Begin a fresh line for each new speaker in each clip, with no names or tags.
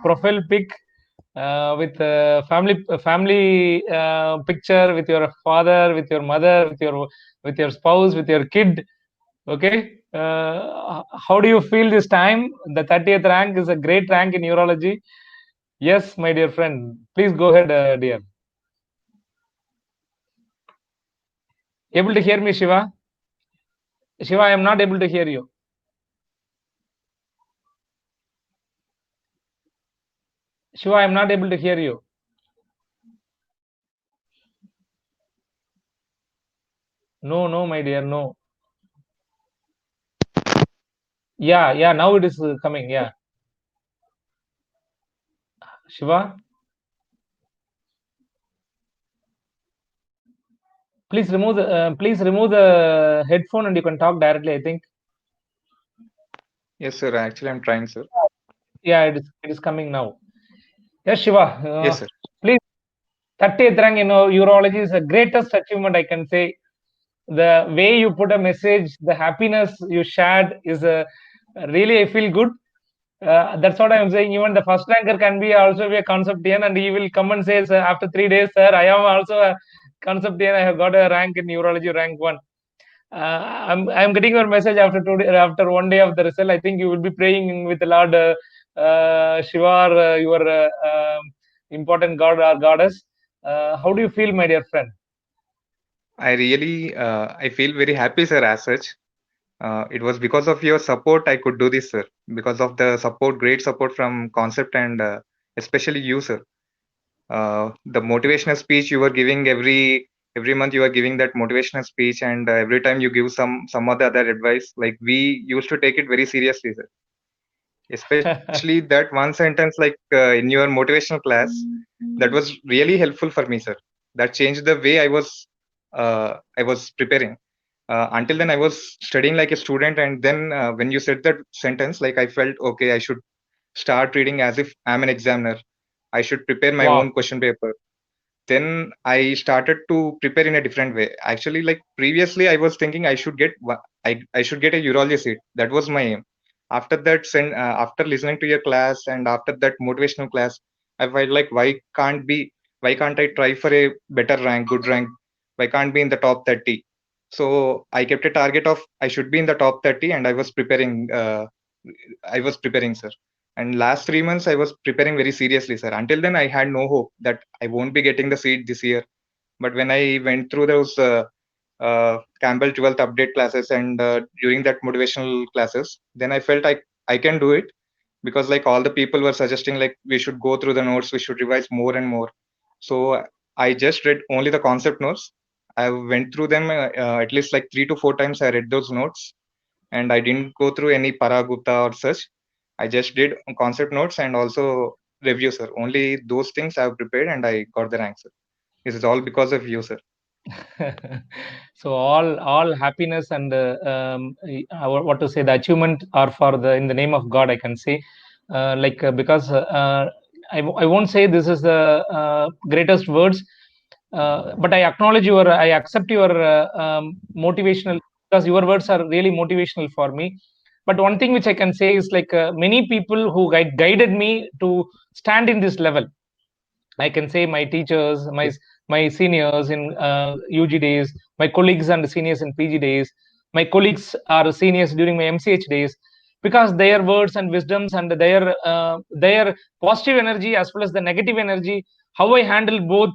profile pic with family picture with your father, with your mother, with your spouse, with your kid. Okay, how do you feel this time? The 30th rank is a great rank in urology. Yes, my dear friend. Please go ahead, dear. Able to hear me, Shiva? Shiva, I am not able to hear you. Shiva, I am not able to hear you. No, no, my dear, no. Yeah, yeah, now it is coming. Yeah. Shiva, please remove the headphone and you can talk directly, I think.
Yes, sir. Actually, I'm trying, sir.
Yeah, it is coming now. Yes, Shiva,
Yes, sir.
please. 30th rank in urology is the greatest achievement I can say. The way you put a message, the happiness you shared is really I feel good. That's what I'm saying. Even the first ranker can be also be a conceptian, and he will come and say, sir, after 3 days, sir, I am also a conceptian. I have got a rank in urology, rank one. I'm getting your message after 2 day, after 1 day of the result. I think you will be praying with the Lord Shiva, or, your important god or goddess. How do you feel, my dear friend?
I feel very happy, sir, as such. It was because of your support I could do this, sir. Because of the support, great support from Concept and especially you, sir. The motivational speech you were giving every month, you are giving that motivational speech, and every time you give some other advice. Like we used to take it very seriously, sir. Especially that one sentence, like in your motivational class, that was really helpful for me, sir. That changed the way I was preparing. Until then I was studying like a student, and then when you said that sentence, like I felt okay, I should start reading as if I'm an examiner. I should prepare my
Wow.
own question paper. Then I started to prepare in a different way. Actually, like previously I was thinking I should get a urology seat. That was my aim. After that, after listening to your class and after that motivational class, I felt like why can't I try for a better rank, good rank? Why can't be in the top 30? So I kept a target of I should be in the top 30, and I was preparing, sir. And last 3 months I was preparing very seriously, sir. Until then I had no hope that I won't be getting the seat this year. But when I went through those Campbell 12th update classes, and during that motivational classes, then I felt I can do it, because like all the people were suggesting like we should go through the notes, we should revise more and more. So I just read only the concept notes. I went through them at least like 3 to 4 times. I read those notes, and I didn't go through any Paragupta or such. I just did concept notes and also review, sir. Only those things I've prepared, and I got the rank, sir. This is all because of you, sir.
So all happiness and what to say, the achievement are for the in the name of God, I can say. Because I won't say this is the greatest words, but I acknowledge I accept your motivational, because your words are really motivational for me. But one thing which I can say is like many people who guided me to stand in this level. I can say my teachers, my seniors in UG days, my colleagues and seniors in PG days, my colleagues are seniors during my MCH days, because their words and wisdoms and their positive energy as well as the negative energy, how I handle both,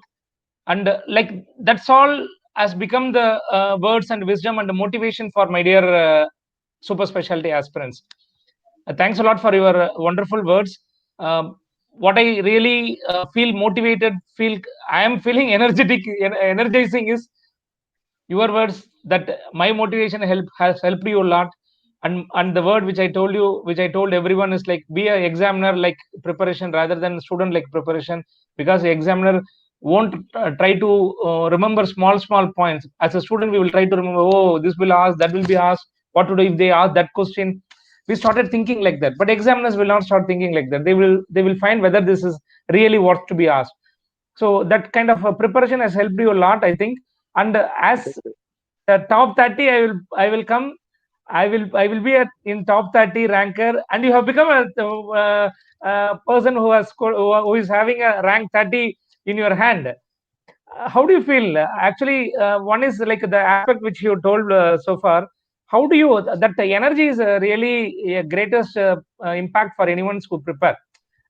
and like that's all has become the words and wisdom and the motivation for my dear super specialty aspirants. Thanks a lot for your wonderful words. Um, what I really feel motivated, feel I am feeling energetic, energizing is your words, that my motivation has helped you a lot. And the word which I told you, which I told everyone, is like be a examiner like preparation rather than student like preparation, because the examiner won't try to remember small points. As a student we will try to remember, oh, this will ask, that will be asked, what to do if they ask that question. We started thinking like that, but examiners will not start thinking like that. They will find whether this is really worth to be asked. So that kind of preparation has helped you a lot, I think. And as the top 30, I will come. I will be in top 30 ranker, and you have become a person who has who is having a rank 30 in your hand. How do you feel? Actually, one is like the aspect which you told so far. How do you that the energy is really a greatest impact for anyone who prepare.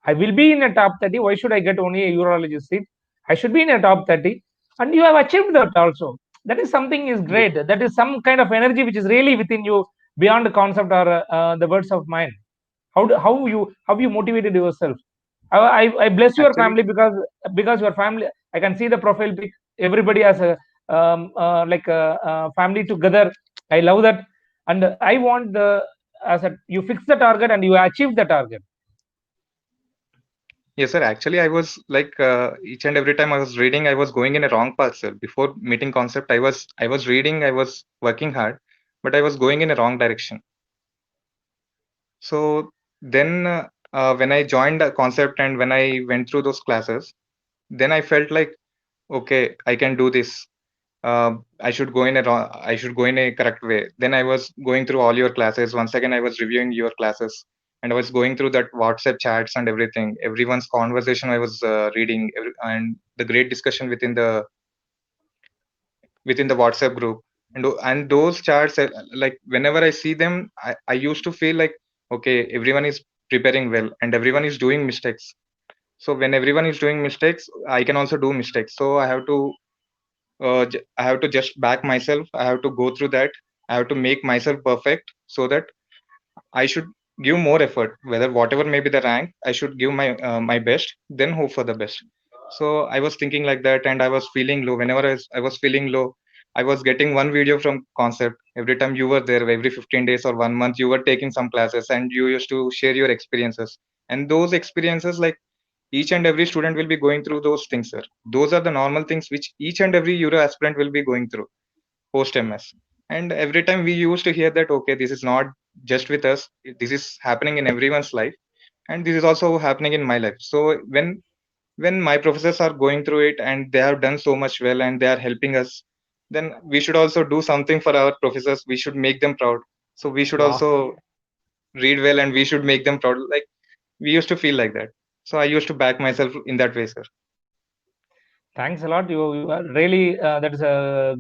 I will be in a top 30. Why should I get only a urologist seat? I should be in a top 30. And you have achieved that also. That is something is
Yes,
great. That is some kind of energy which is really within you beyond the concept or the words of mine. How you motivated yourself? I bless your
actually,
family because your family. I can see the profile pic. Everybody has a like a family together. I love that, and I want the as a you fix the target and you achieve the target.
yes, sir. Actually, I was like each and every time I was reading, I was going in a wrong path, sir. Before meeting concept, I was reading, I was working hard, but I was going in a wrong direction. So then, when I joined the concept and when I went through those classes, then I felt like, okay, I can do this. I should go in a correct way. Then I was going through all your classes. Once again, I was reviewing your classes, and I was going through that WhatsApp chats and everything. Everyone's conversation I was reading, and the great discussion within the WhatsApp group. And those charts, like whenever I see them, I used to feel like, okay, everyone is preparing well and everyone is doing mistakes. So when everyone is doing mistakes, I can also do mistakes. So I have to just back myself. I have to go through that. I have to make myself perfect so that I should give more effort. Whether whatever may be the rank, I should give my best. Then hope for the best. So I was thinking like that, and I was feeling low. Whenever I was feeling low, I was getting one video from concept every time you were there. Every 15 days or 1 month, you were taking some classes, and you used to share your experiences. And those experiences, like each and every student will be going through those things, sir. Those are the normal things which each and every Euro aspirant will be going through post MS. And every time we used to hear that, okay, this is not just with us, this is happening in everyone's life, and this is also happening in my life. So when my professors are going through it and they have done so much well and they are helping us, then we should also do something for our professors. We should make them proud. So we should
Wow.
also read well and we should make them proud. Like we used to feel like that. So I used to back myself in that way, sir.
Thanks a lot. You are really that is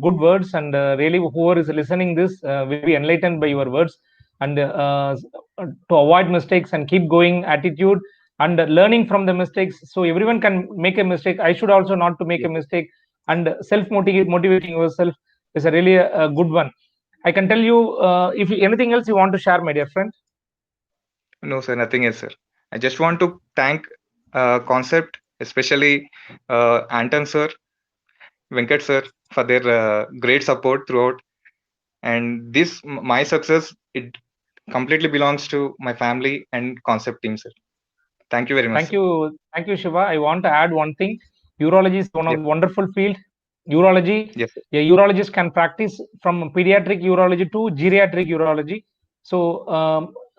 good words, and really whoever is listening this will be enlightened by your words, and to avoid mistakes and keep going attitude and learning from the mistakes. So everyone can make a mistake. I should also not to make a
Yes.
mistake, and motivating yourself is a really a good one. I can tell you if anything else you want to share, my dear friend.
No, sir, nothing else, sir. I just want to thank Concept, especially Anton sir, Venkat sir, for their great support throughout. And my success, it completely belongs to my family and Concept team, sir. Thank you very much, sir.
Thank you, Shiva. I want to add one thing. Urology is one of
Yes,
the wonderful field. Urology,
yes, sir.
a urologist can practice from pediatric urology to geriatric urology. So,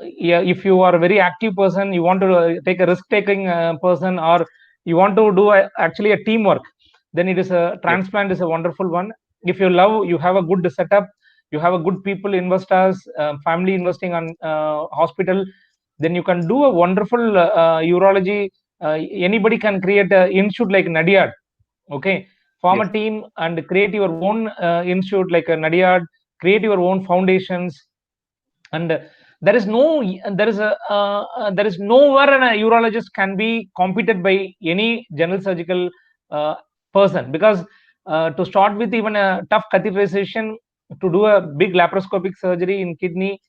yeah, if you are a very active person, you want to take a risk-taking person, or you want to do actually a teamwork, then it is a
Yes,
transplant is a wonderful one. If you love, you have a good setup, you have a good people investors, family investing on hospital, then you can do a wonderful urology. Anybody can create a institute like Nadiad. Okay, form
yes,
a team and create your own institute like a Nadiad. Create your own foundations, and there is nowhere a urologist can be competed by any general surgical uh, person, because to start with even a tough catheterization, to do a big laparoscopic surgery in kidney,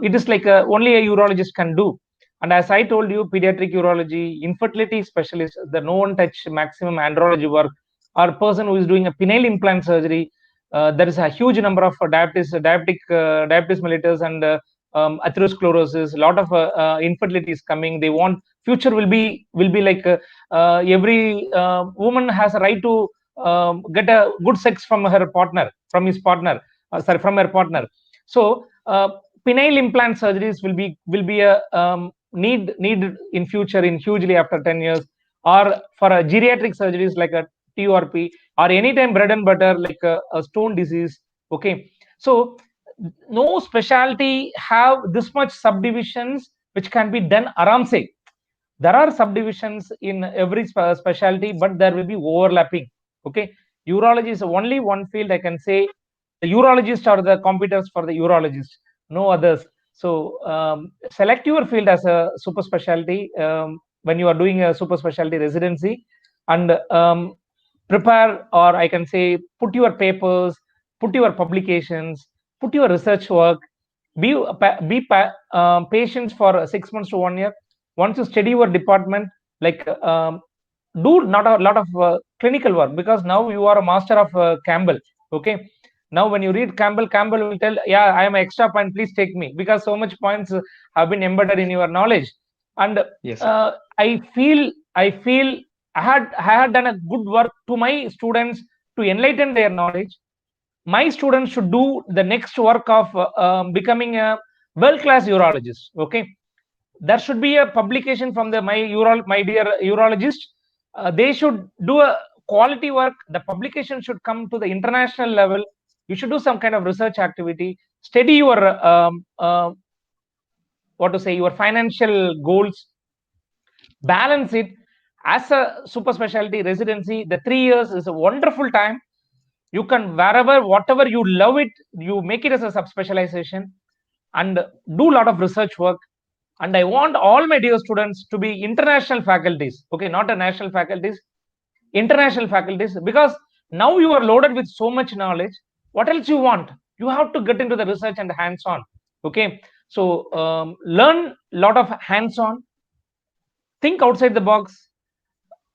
it is like only a urologist can do. And as I told you, pediatric urology, infertility specialist, the no one touch maximum andrology work, or person who is doing a penile implant surgery, there is a huge number of diabetes mellitus and atherosclerosis. A lot of infertility is coming. They want future will be like every woman has a right to get a good sex from her partner, from his partner, sorry, from her partner. So penile implant surgeries will be a need in future, in hugely after 10 years, or for a geriatric surgeries like a TURP, or anytime bread and butter like a stone disease. Okay, so no specialty have this much subdivisions which can be done aram se. There are subdivisions in every specialty, but there will be overlapping. Okay, urology is only one field I can say. The urologists are the competitors for the urologist, no others. So select your field as a super specialty when you are doing a super specialty residency, and prepare, or I can say put your papers, put your publications, put your research work, be patient for 6 months to 1 year. Once you study your department, like do not a lot of clinical work, because now you are a master of Campbell. Okay, now when you read Campbell will tell, yeah, I am an extra point, please take me, because so much points have been embedded in your knowledge. And
Yes, sir.
I feel I had done a good work to my students to enlighten their knowledge. My students should do the next work of becoming a world-class urologist. Okay, there should be a publication from my dear urologist. They should do a quality work. The publication should come to the international level. You should do some kind of research activity. Study your what to say, your financial goals. Balance it. As a super specialty residency, the 3 years is a wonderful time. You can, wherever, whatever you love it, you make it as a subspecialization and do a lot of research work. And I want all my dear students to be international faculties. Okay, not a national faculties, international faculties, because now you are loaded with so much knowledge. What else you want? You have to get into the research and hands-on. Okay, so learn a lot of hands-on, think outside the box,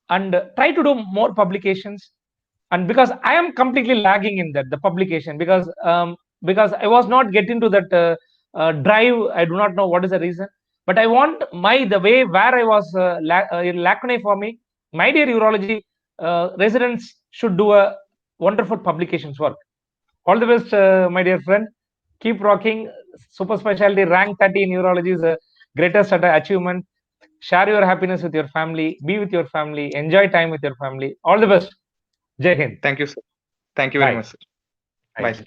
and try to do more publications. And because I am completely lagging in that, the publication, because I was not getting to that drive. I do not know what is the reason, but I want the way where I was lacunae for me. My dear urology residents should do a wonderful publications work. All the best, my dear friend. Keep rocking. Super specialty rank 30 in urology is the greatest achievement. Share your happiness with your family, be with your family, enjoy time with your family. All the best. Jai Hind.
Thank you, sir. Thank you very
Bye.
much, sir.
Bye.
Bye, sir.